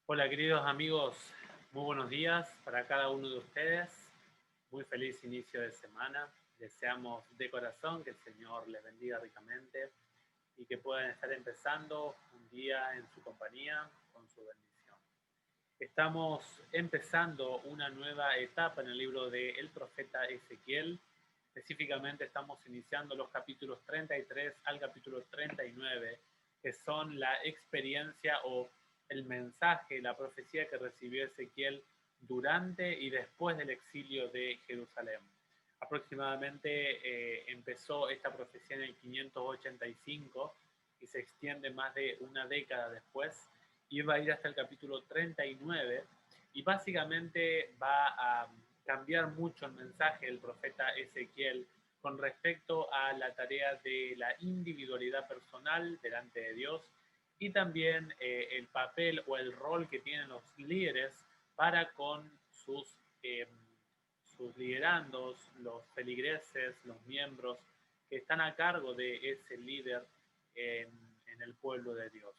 Hola queridos amigos, muy buenos días para cada uno de ustedes. Muy feliz inicio de semana. Deseamos de corazón que el Señor les bendiga ricamente y que puedan estar empezando un día en su compañía con su bendición. Estamos empezando una nueva etapa en el libro del profeta Ezequiel. Específicamente estamos iniciando los capítulos 33 al capítulo 39, que son la experiencia o el mensaje, la profecía que recibió Ezequiel durante y después del exilio de Jerusalén. Aproximadamente empezó esta profecía en el 585 y se extiende más de una década después y va a ir hasta el capítulo 39 y básicamente va a cambiar mucho el mensaje del profeta Ezequiel con respecto a la tarea de la individualidad personal delante de Dios y también el papel o el rol que tienen los líderes para con sus liderandos, los feligreses, los miembros que están a cargo de ese líder en el pueblo de Dios.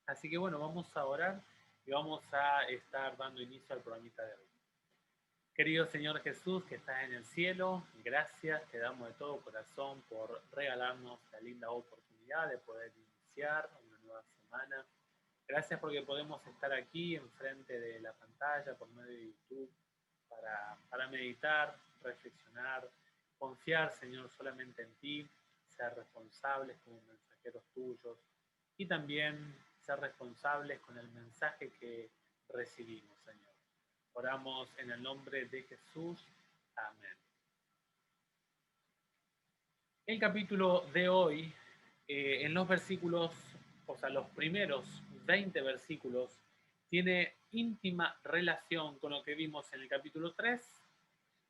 Así que bueno, vamos a orar y vamos a estar dando inicio al programita de hoy. Querido Señor Jesús, que estás en el cielo, gracias te damos de todo corazón por regalarnos la linda oportunidad de poder iniciar una nueva semana. Gracias porque podemos estar aquí enfrente de la pantalla por medio de YouTube para meditar, reflexionar, confiar, Señor, solamente en ti, ser responsables como mensajeros tuyos y también ser responsables con el mensaje que recibimos, Señor. Oramos en el nombre de Jesús. Amén. El capítulo de hoy, en los versículos, o sea, los primeros 20 versículos, tiene íntima relación con lo que vimos en el capítulo 3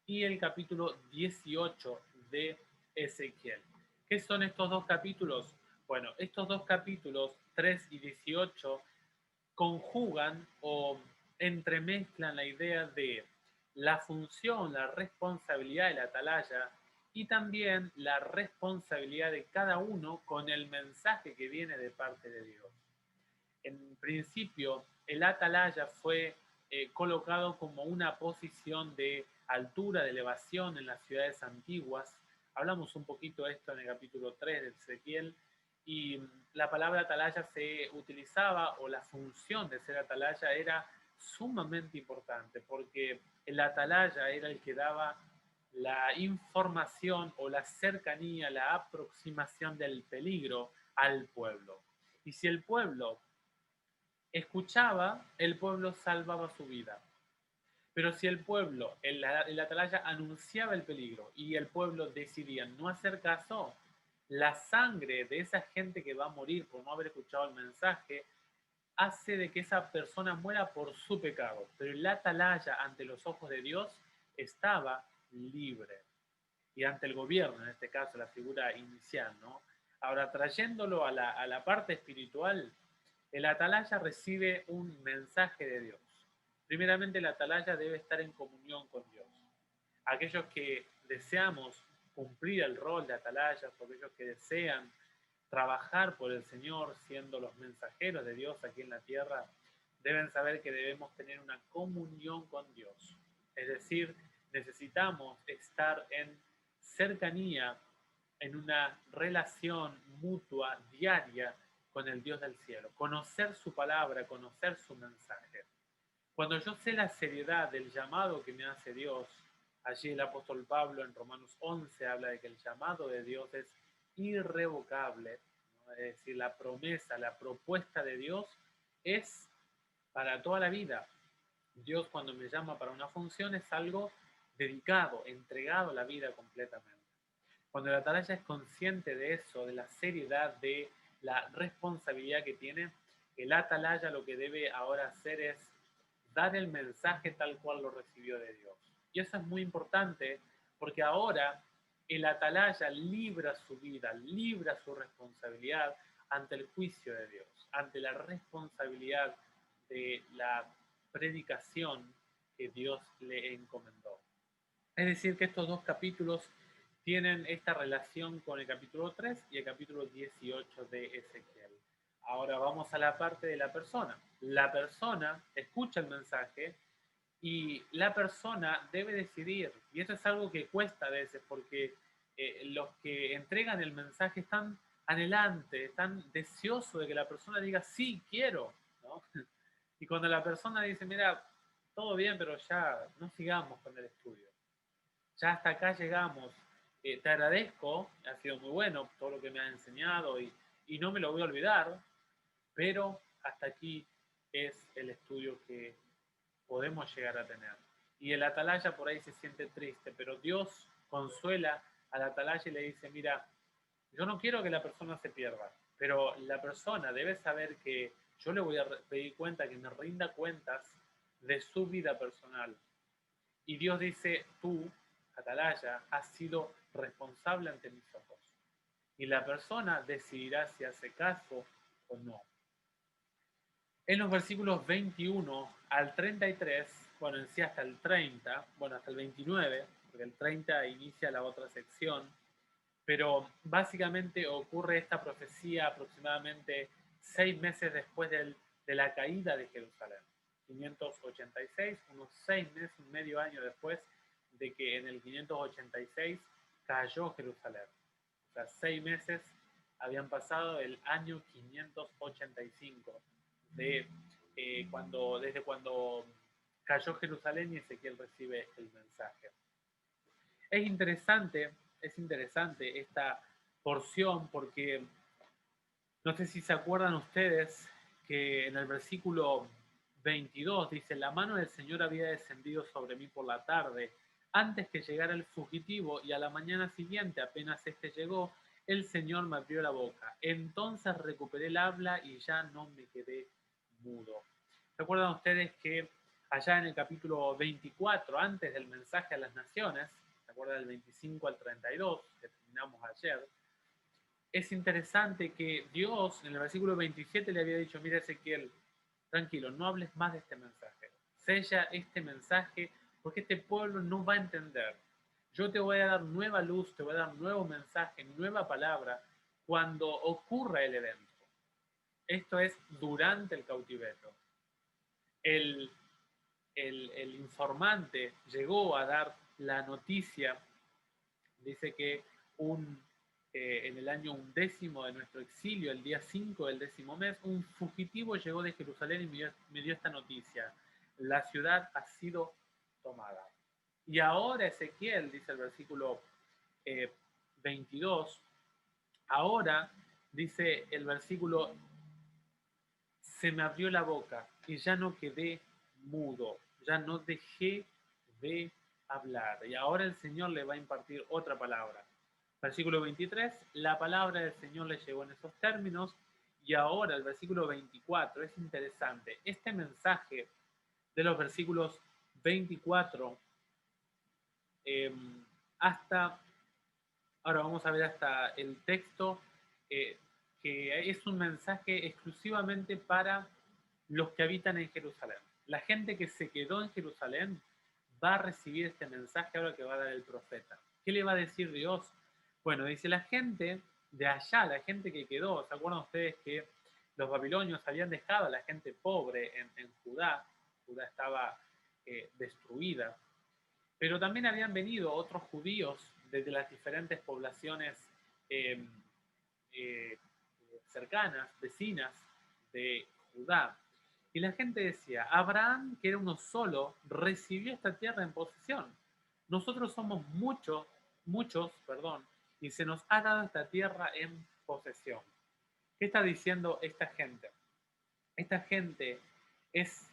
y el capítulo 18 de Ezequiel. ¿Qué son estos dos capítulos? Bueno, estos dos capítulos, 3 y 18, conjugan o entremezclan la idea de la función, la responsabilidad de la atalaya y también la responsabilidad de cada uno con el mensaje que viene de parte de Dios. En principio, el atalaya fue colocado como una posición de altura, de elevación en las ciudades antiguas. Hablamos un poquito de esto en el capítulo 3 de Ezequiel, y la palabra atalaya se utilizaba, o la función de ser atalaya era sumamente importante, porque el atalaya era el que daba la información o la cercanía, la aproximación del peligro al pueblo. Y si el pueblo escuchaba, el pueblo salvaba su vida. Pero si el pueblo, el atalaya anunciaba el peligro y el pueblo decidía no hacer caso, la sangre de esa gente que va a morir por no haber escuchado el mensaje hace de que esa persona muera por su pecado. Pero el atalaya ante los ojos de Dios estaba libre. Y ante el gobierno, en este caso la figura inicial, ¿no? Ahora, trayéndolo a la parte espiritual, el atalaya recibe un mensaje de Dios. Primeramente, el atalaya debe estar en comunión con Dios. Aquellos que deseamos cumplir el rol de atalaya, aquellos que desean trabajar por el Señor siendo los mensajeros de Dios aquí en la tierra, deben saber que debemos tener una comunión con Dios. Es decir, necesitamos estar en cercanía, en una relación mutua, diaria, con el Dios del cielo. Conocer su palabra, conocer su mensaje. Cuando yo sé la seriedad del llamado que me hace Dios, allí el apóstol Pablo en Romanos 11 habla de que el llamado de Dios es irrevocable, ¿no? Es decir, la promesa, la propuesta de Dios es para toda la vida. Dios cuando me llama para una función es algo dedicado, entregado a la vida completamente. Cuando la atalaya es consciente de eso, de la seriedad, de la responsabilidad que tiene, el atalaya lo que debe ahora hacer es dar el mensaje tal cual lo recibió de Dios. Y eso es muy importante porque ahora el atalaya libra su vida, libra su responsabilidad ante el juicio de Dios, ante la responsabilidad de la predicación que Dios le encomendó. Es decir, que estos dos capítulos tienen esta relación con el capítulo 3 y el capítulo 18 de Ezequiel. Ahora vamos a la parte de la persona. La persona escucha el mensaje y la persona debe decidir. Y eso es algo que cuesta a veces porque los que entregan el mensaje están anhelantes, están deseosos de que la persona diga, sí, quiero, ¿no? Y cuando la persona dice, mira, todo bien, pero ya no sigamos con el estudio. Ya hasta acá llegamos. Te agradezco, ha sido muy bueno todo lo que me has enseñado y no me lo voy a olvidar, pero hasta aquí es el estudio que podemos llegar a tener. Y el atalaya por ahí se siente triste, pero Dios consuela al atalaya y le dice, mira, yo no quiero que la persona se pierda, pero la persona debe saber que yo le voy a pedir cuenta, que me rinda cuentas de su vida personal. Y Dios dice, tú, atalaya, has sido responsable ante mis ojos. Y la persona decidirá si hace caso o no. En los versículos 21 al 33, bueno, en sí hasta el 30, bueno, hasta el 29, porque el 30 inicia la otra sección, pero básicamente ocurre esta profecía aproximadamente 6 meses después de la caída de Jerusalén. 586, unos 6 meses, un medio año después de que en el 586 cayó Jerusalén. O sea, 6 meses habían pasado el año 585 desde cuando cayó Jerusalén y Ezequiel recibe el mensaje. Es interesante, es interesante esta porción porque no sé si se acuerdan ustedes que en el versículo 22 dice, la mano del Señor había descendido sobre mí por la tarde, antes que llegara el fugitivo, y a la mañana siguiente, apenas éste llegó, el Señor me abrió la boca. Entonces recuperé el habla y ya no me quedé mudo. ¿Recuerdan ustedes que allá en el capítulo 24, antes del mensaje a las naciones, ¿se acuerdan del 25 al 32, que terminamos ayer? Es interesante que Dios en el versículo 27 le había dicho, mira Ezequiel, tranquilo, no hables más de este mensaje. Sella este mensaje porque este pueblo no va a entender. Yo te voy a dar nueva luz, te voy a dar nuevo mensaje, nueva palabra cuando ocurra el evento. Esto es durante el cautiverio. El, el informante llegó a dar la noticia, dice que en el año 11 de nuestro exilio, el día 5 del 10º mes, un fugitivo llegó de Jerusalén y me dio esta noticia. La ciudad ha sido tomada. Y ahora Ezequiel, dice el versículo 22, ahora, dice el versículo, se me abrió la boca y ya no quedé mudo, ya no dejé de hablar. Y ahora el Señor le va a impartir otra palabra. Versículo 23, la palabra del Señor le llegó en esos términos. Y ahora el versículo 24 es interesante. Este mensaje de los versículos 24 eh, hasta, ahora vamos a ver hasta el texto, eh, que es un mensaje exclusivamente para los que habitan en Jerusalén. La gente que se quedó en Jerusalén va a recibir este mensaje ahora que va a dar el profeta. ¿Qué le va a decir Dios? Bueno, dice la gente de allá, la gente que quedó, ¿se acuerdan ustedes que los babilonios habían dejado a la gente pobre en Judá? Judá estaba destruida, pero también habían venido otros judíos desde las diferentes poblaciones eh, eh, cercanas, vecinas de Judá. Y la gente decía, Abraham, que era uno solo, recibió esta tierra en posesión. Nosotros somos muchos, y se nos ha dado esta tierra en posesión. ¿Qué está diciendo esta gente? Esta gente es,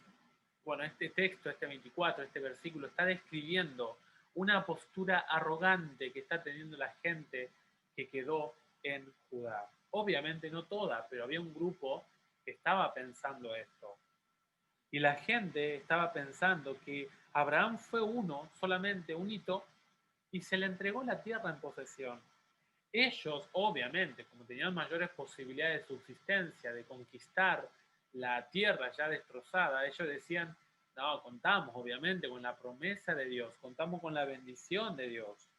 bueno, este texto, este 24, este versículo, está describiendo una postura arrogante que está teniendo la gente que quedó en Judá. Obviamente no toda, pero había un grupo que estaba pensando esto. Y la gente estaba pensando que Abraham fue uno, solamente un hito, y se le entregó la tierra en posesión. Ellos, obviamente, como tenían mayores posibilidades de subsistencia, de conquistar la tierra ya destrozada, ellos decían, no, contamos obviamente con la promesa de Dios, contamos con la bendición de Dios.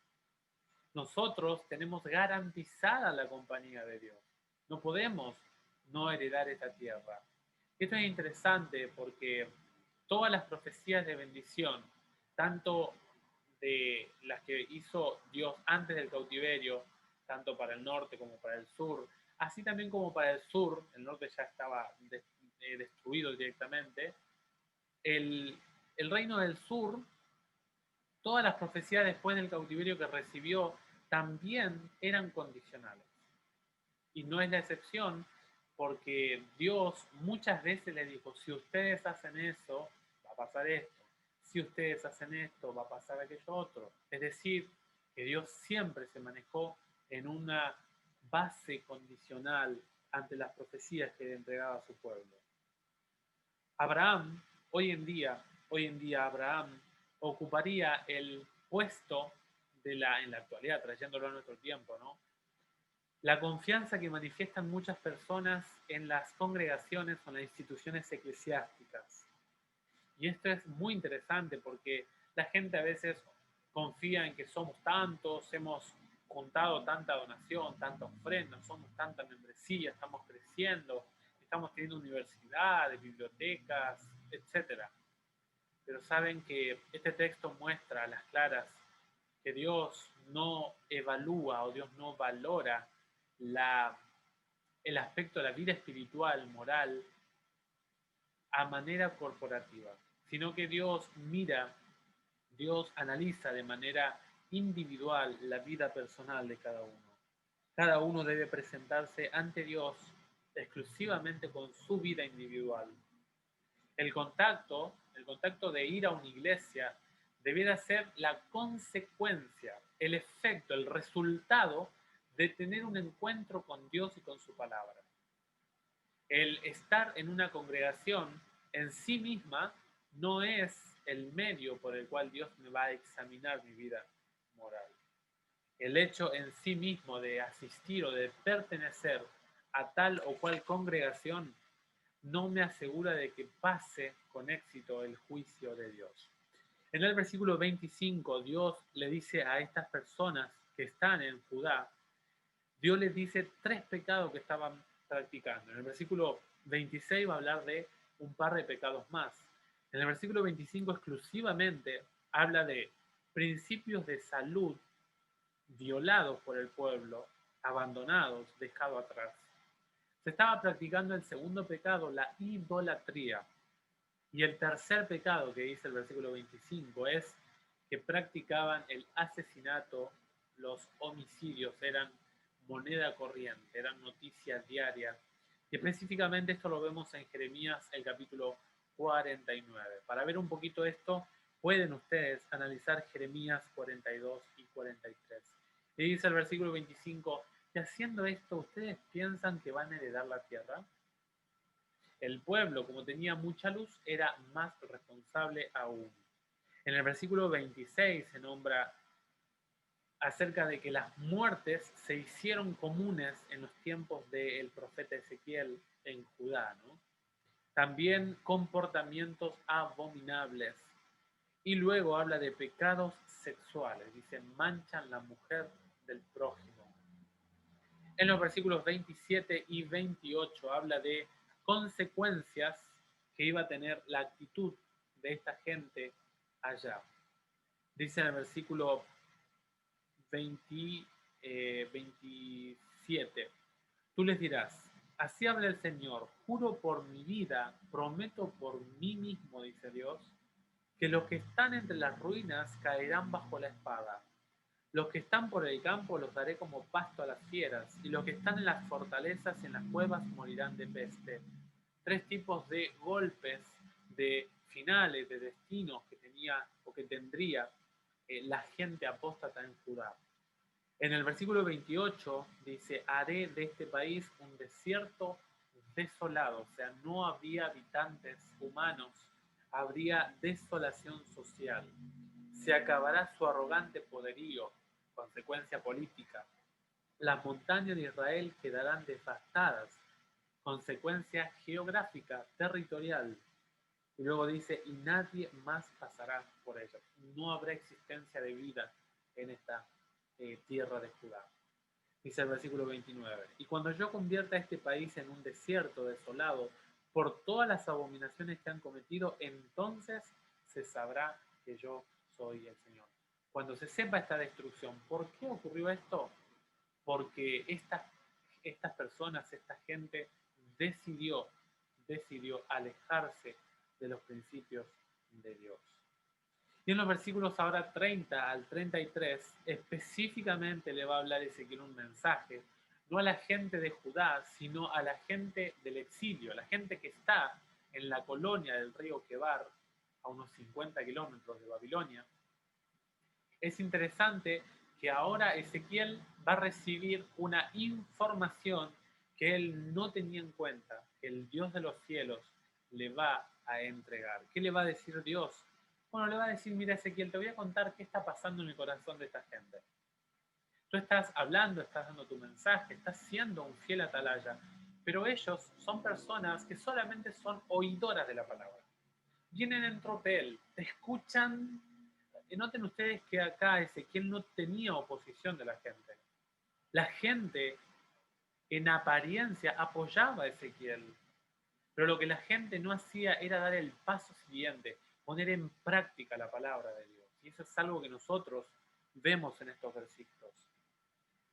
Nosotros tenemos garantizada la compañía de Dios. No podemos no heredar esta tierra. Esto es interesante porque todas las profecías de bendición, tanto de las que hizo Dios antes del cautiverio, tanto para el norte como para el sur, así también como para el sur, el norte ya estaba destruido directamente, el, el reino del sur, todas las profecías después del cautiverio que recibió también eran condicionales. Y no es la excepción porque Dios muchas veces le dijo, si ustedes hacen eso, va a pasar esto. Si ustedes hacen esto, va a pasar aquello otro. Es decir, que Dios siempre se manejó en una base condicional ante las profecías que le entregaba a su pueblo. Abraham, hoy en día Abraham ocuparía el puesto en la actualidad, trayéndolo a nuestro tiempo, ¿no? La confianza que manifiestan muchas personas en las congregaciones o en las instituciones eclesiásticas. Y esto es muy interesante porque la gente a veces confía en que somos tantos, hemos juntado tanta donación, tanta ofrenda, somos tanta membresía, estamos creciendo, estamos teniendo universidades, bibliotecas, etcétera. Pero saben que este texto muestra a las claras que Dios no evalúa o Dios no valora la, el aspecto de la vida espiritual, moral, a manera corporativa, sino que Dios analiza de manera individual la vida personal de cada uno. Cada uno debe presentarse ante Dios exclusivamente con su vida individual. El contacto de ir a una iglesia debiera ser la consecuencia, el efecto, el resultado de tener un encuentro con Dios y con su palabra. El estar en una congregación en sí misma no es el medio por el cual Dios me va a examinar mi vida moral. El hecho en sí mismo de asistir o de pertenecer a tal o cual congregación no me asegura de que pase con éxito el juicio de Dios. En el versículo 25, Dios le dice a estas personas que están en Judá, Dios les dice 3 pecados que estaban practicando. En el versículo 26 va a hablar de un par de pecados más. En el versículo 25 exclusivamente habla de principios de salud violados por el pueblo, abandonados, dejados atrás. Se estaba practicando el segundo pecado, la idolatría. Y el tercer pecado que dice el versículo 25 es que practicaban el asesinato, los homicidios, eran moneda corriente, eran noticias diarias. Y específicamente esto lo vemos en Jeremías, el capítulo 49. Para ver un poquito esto, pueden ustedes analizar Jeremías 42 y 43. Y dice el versículo 25, y haciendo esto, ¿ustedes piensan que van a heredar la tierra? El pueblo, como tenía mucha luz, era más responsable aún. En el versículo 26 se nombra acerca de que las muertes se hicieron comunes en los tiempos del profeta Ezequiel en Judá, ¿no? También comportamientos abominables. Y luego habla de pecados sexuales. Dice, manchan la mujer del prójimo. En los versículos 27 y 28 habla de consecuencias que iba a tener la actitud de esta gente allá. Dice en el versículo 27, tú les dirás, así habla el Señor, juro por mi vida, prometo por mí mismo, dice Dios, que los que están entre las ruinas caerán bajo la espada. Los que están por el campo los daré como pasto a las fieras, y los que están en las fortalezas y en las cuevas morirán de peste. 3 tipos de golpes, de finales, de destinos que tenía o que tendría la gente apóstata en Judá. En el versículo 28 dice, haré de este país un desierto desolado, o sea, no habría habitantes humanos, habría desolación social. Se acabará su arrogante poderío, consecuencia política. Las montañas de Israel quedarán devastadas, consecuencia geográfica, territorial. Y luego dice, y nadie más pasará por ellas. No habrá existencia de vida en esta tierra de Judá. Dice el versículo 29. Y cuando yo convierta este país en un desierto desolado por todas las abominaciones que han cometido, entonces se sabrá que yo soy el Señor. Cuando se sepa esta destrucción, ¿por qué ocurrió esto? Porque estas personas, esta gente decidió, decidió alejarse de los principios de Dios. Y en los versículos ahora 30 al 33, específicamente le va a hablar Ezequiel un mensaje, no a la gente de Judá, sino a la gente del exilio, a la gente que está en la colonia del río Quebar, a unos 50 kilómetros de Babilonia. Es interesante que ahora Ezequiel va a recibir una información que él no tenía en cuenta, que el Dios de los cielos le va a entregar. ¿Qué le va a decir Dios? Bueno, le va a decir, mira Ezequiel, te voy a contar qué está pasando en el corazón de esta gente. Tú estás hablando, estás dando tu mensaje, estás siendo un fiel atalaya, pero ellos son personas que solamente son oidoras de la palabra. Vienen en tropel, te escuchan. Noten ustedes que acá Ezequiel no tenía oposición de la gente. La gente en apariencia apoyaba a Ezequiel, pero lo que la gente no hacía era dar el paso siguiente, poner en práctica la palabra de Dios. Y eso es algo que nosotros vemos en estos versículos.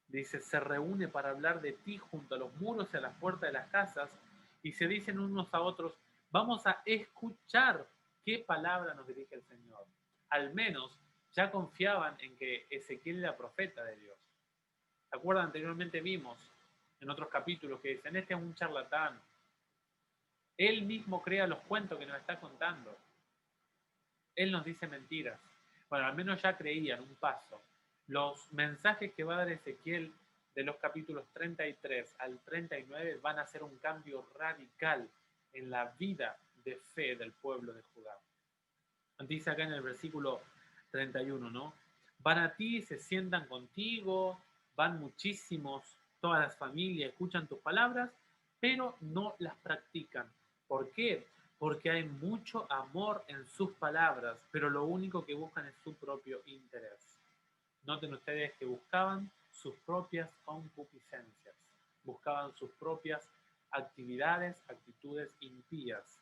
Dice, se reúne para hablar de ti junto a los muros y a las puertas de las casas, y se dicen unos a otros, vamos a escuchar qué palabra nos dirige el Señor. Al menos ya confiaban en que Ezequiel era profeta de Dios. ¿Se acuerdan? Anteriormente vimos en otros capítulos que dicen, este es un charlatán. Él mismo crea los cuentos que nos está contando. Él nos dice mentiras. Bueno, al menos ya creían un paso. Los mensajes que va a dar Ezequiel de los capítulos 33 al 39 van a hacer un cambio radical en la vida de fe del pueblo de Judá. Dice acá en el versículo 31, ¿no? Van a ti, se sientan contigo, van muchísimos, todas las familias escuchan tus palabras, pero no las practican. ¿Por qué? Porque hay mucho amor en sus palabras, pero lo único que buscan es su propio interés. Noten ustedes que buscaban sus propias concupiscencias, buscaban sus propias actividades, actitudes impías.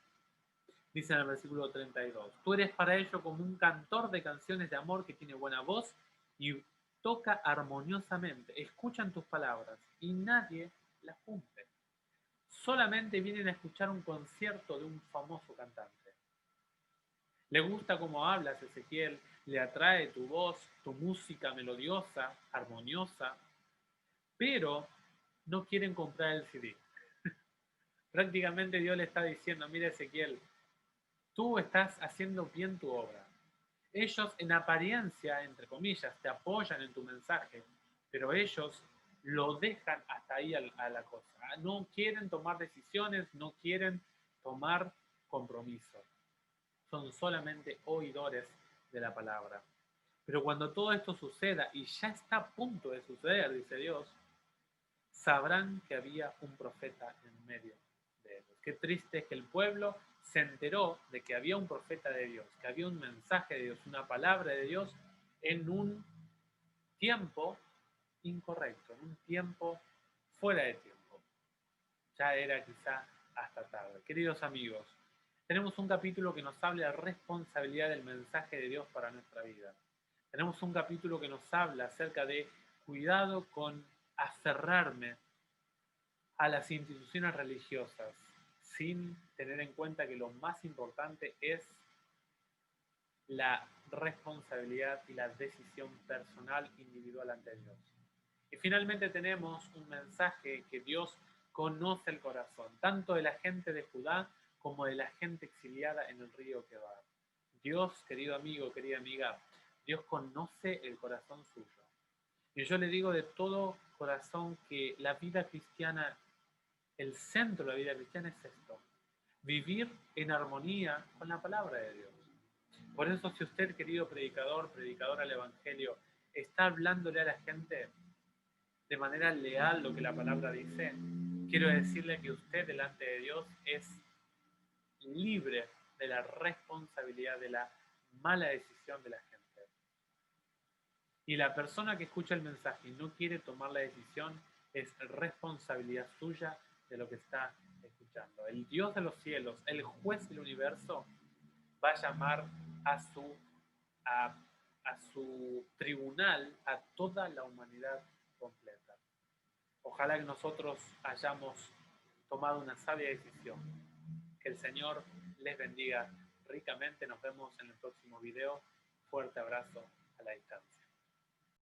Dice en el versículo 32, tú eres para ello como un cantor de canciones de amor que tiene buena voz y toca armoniosamente, escuchan tus palabras y nadie las cumple. Solamente vienen a escuchar un concierto de un famoso cantante. Le gusta cómo hablas, Ezequiel, le atrae tu voz, tu música melodiosa, armoniosa, pero no quieren comprar el CD. Prácticamente Dios le está diciendo, mira Ezequiel, tú estás haciendo bien tu obra. Ellos en apariencia, entre comillas, te apoyan en tu mensaje, pero ellos lo dejan hasta ahí a la cosa. No quieren tomar decisiones, no quieren tomar compromisos. Son solamente oidores de la palabra. Pero cuando todo esto suceda, y ya está a punto de suceder, dice Dios, sabrán que había un profeta en medio de ellos. Qué triste es que el pueblo se enteró de que había un profeta de Dios, que había un mensaje de Dios, una palabra de Dios en un tiempo incorrecto, en un tiempo fuera de tiempo. Ya era quizá hasta tarde. Queridos amigos, tenemos un capítulo que nos habla de responsabilidad del mensaje de Dios para nuestra vida. Tenemos un capítulo que nos habla acerca de cuidado con aferrarme a las instituciones religiosas, sin tener en cuenta que lo más importante es la responsabilidad y la decisión personal individual ante Dios. Y finalmente tenemos un mensaje que Dios conoce el corazón, tanto de la gente de Judá como de la gente exiliada en el río Quebar. Dios, querido amigo, querida amiga, Dios conoce el corazón suyo. Y yo le digo de todo corazón que la vida cristiana, el centro de la vida cristiana es esto, vivir en armonía con la palabra de Dios. Por eso si usted, querido predicador, predicadora del Evangelio, está hablándole a la gente de manera leal lo que la palabra dice, quiero decirle que usted delante de Dios es libre de la responsabilidad de la mala decisión de la gente. Y la persona que escucha el mensaje y no quiere tomar la decisión, es responsabilidad suya de lo que está escuchando. El Dios de los cielos, el juez del universo, va a llamar a su, a, a su tribunal a toda la humanidad completa. Ojalá que nosotros hayamos tomado una sabia decisión. Que el Señor les bendiga ricamente. Nos vemos en el próximo video. Fuerte abrazo a la distancia.